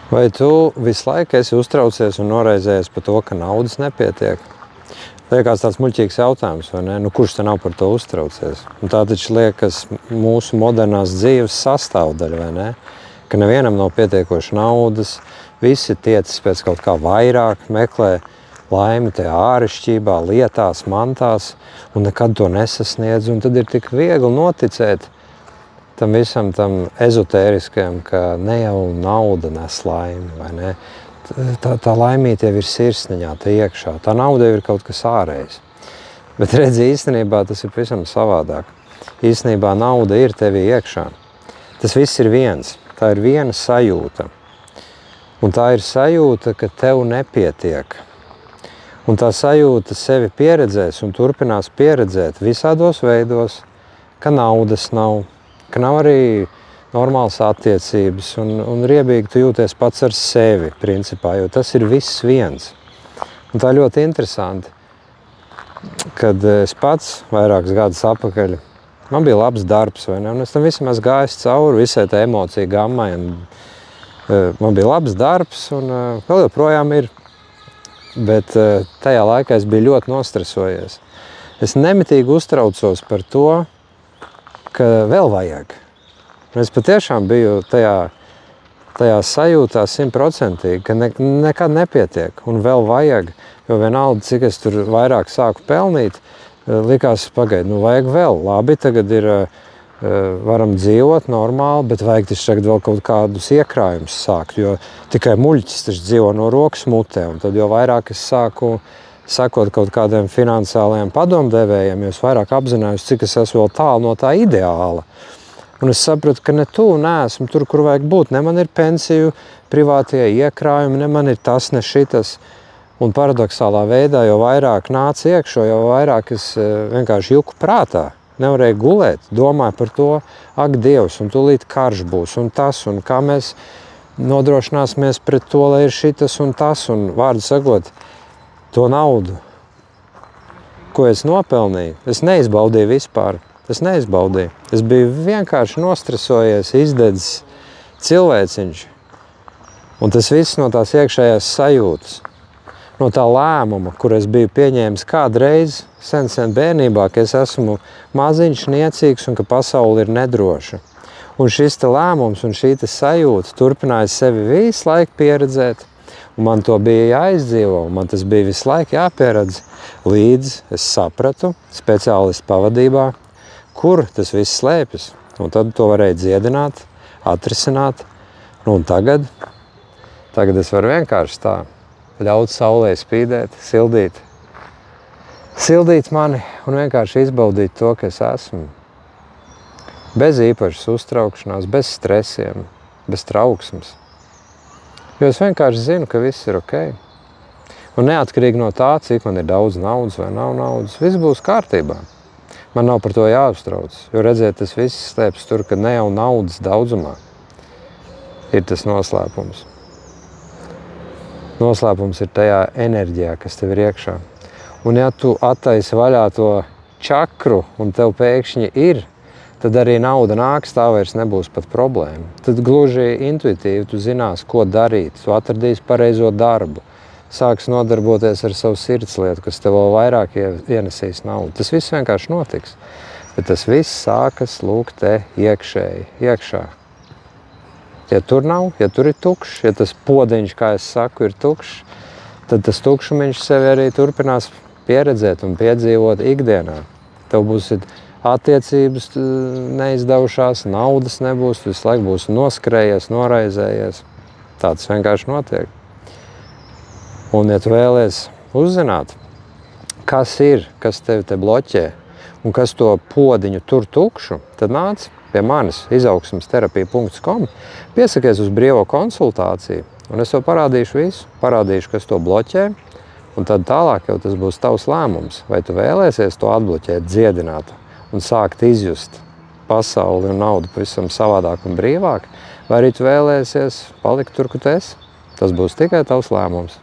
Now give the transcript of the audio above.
Vai tu visu laiku esi uztraucies un noraizējies par to, ka naudas nepietiek? Liekas tāds muļķīgs jautājums, vai ne? Nu, kurš te nav par to uztraucies? Un tā taču liekas mūsu modernās dzīves sastāvdaļa, vai ne? Ka nevienam nav pietiekoši naudas, visi tiecas pēc kaut kā vairāk, meklē laimi tajā āršķībā, lietās, mantās, un nekad to nesasniedz. Un tad ir tik viegli noticēt tam visam tam ezotēriskajam, ka ne jau nauda nes laimi, vai ne? Tā laimīte jau ir sirsniņā, tā iekšā. Tā nauda jau ir kaut kas ārējs. Bet redzi, īstenībā tas ir pavisam savādāk. Īstenībā nauda ir tevī iekšā. Tas viss ir viens. Tā ir viena sajūta. Un tā ir sajūta, ka tev nepietiek. Un tā sajūta sevi pieredzēs un turpinās pieredzēt visādos veidos, ka naudas nav, ka nav arī normālas attiecības un riebīgi tu jūties pats ar sevi, principā, jo tas ir viss viens. Un tā ļoti interesanti, kad es pats vairākus gadus atpakaļ, man bija labs darbs, vai ne? Un es tam visam esmu gājis cauri, visai tā emocija gammai. Man bija labs darbs un vēl joprojām ir, bet tajā laikā es biju ļoti nostresojies. Es nemitīgi uztraucos par to, ka vēl vajag. Es patiešām biju tajā sajūtā 100%, ka nekad nepietiek un vēl vajag, jo vienalga, cik es tur vairāk sāku pelnīt, likās pagaid, nu vajag vēl. Labi, tagad ir, varam dzīvot normāli, bet vajag taču tagad vēl kaut kādus iekrājumus sākt, jo tikai muļķis taču dzīvo no rokas mutē, un tad jo vairāk es sāku sakot kaut kādiem finansiālajiem padomdevējiem, jo es vairāk apzinājos, cik es esmu vēl tālu no tā ideāla. Un es sapratu, ka ne tu neesmu tur, kur vajag būt. Ne man ir pensiju, privātie iekrājumi, ne man ir tas, ne šitas. Un paradoxālā veidā, jo vairāk nāca iekšo, jo vairāk es vienkārši juku prātā. Nevarēju gulēt, domāju par to, ak, Dievs, un tūlīt karš būs, un tas, un kā mēs nodrošināsimies pret to, lai ir šitas un tas, un vārdu sakot, to naudu, ko es nopelnīju, es neizbaudīju vispār. Es neizbaudīju. Es biju vienkārši nostresojies, izdedzis cilvēciņš. Un tas viss no tās iekšējās sajūtas, no tā lēmuma, kur es biju pieņēmis kādreiz sen bērnībā, ka es esmu maziņš, niecīgs un ka pasaule ir nedroša. Un šis te lēmums un šī te sajūta turpināja sevi visu laiku pieredzēt. Un man to bija jāizdzīvo, un man tas bija visu laiku jāpieredz, līdz es sapratu speciālistu pavadībā, kur tas viss slēpjas. Un tad to varēja dziedināt, atrisināt. Un tagad es varu vienkārši tā ļaut saulē spīdēt, sildīt mani un vienkārši izbaudīt to, ka es esmu. Bez īpašas uztraukšanās, bez stresiem, bez trauksmes. Jo es vienkārši zinu, ka viss ir ok. Un neatkarīgi no tā, cik man ir daudz naudas vai nav naudas, viss būs kārtībā. Man nav par to jāuztrauc, jo redziet, tas viss slēpjas tur, ka ne jau naudas daudzumā ir tas noslēpums. Noslēpums ir tajā enerģijā, kas tev ir iekšā. Un ja tu attaisi vaļā to čakru un tev pēkšņi ir, tad arī nauda nāks, tā vairs nebūs pat problēma. Tad gluži intuitīvi tu zinās, ko darīt, tu atradīsi pareizo darbu. Sāks nodarboties ar savu sirdslietu, kas tev vēl vairāk ienesīs naudu. Tas viss vienkārši notiks. Bet tas viss sākas lūk te iekšēji, iekšā. Ja tur nav, ja tur ir tukšs, ja tas podiņš, kā es saku, ir tukšs, tad tas tukšumiņš sevi arī turpinās pieredzēt un piedzīvot ikdienā. Tev būs attiecības neizdevušās, naudas nebūs, tu visu laiku būsi noskrējies, noraizējies. Tāds vienkārši notiek. Un, ja tu vēlies uzzināt, kas ir, kas tevi te bloķē un kas to podiņu tur tukšu, tad nāc pie manis izaugsmesterapija.com, piesakies uz brīvo konsultāciju, un es tev parādīšu visu, parādīšu, kas to bloķē, un tad tālāk jau tas būs tavs lēmums, vai tu vēlēsies to atbloķēt, dziedināt un sākt izjust pasauli un naudu pavisam savādāk un brīvāk, vai arī tu vēlēsies palikt tur, kur tu esi. Tas būs tikai tavs lēmums.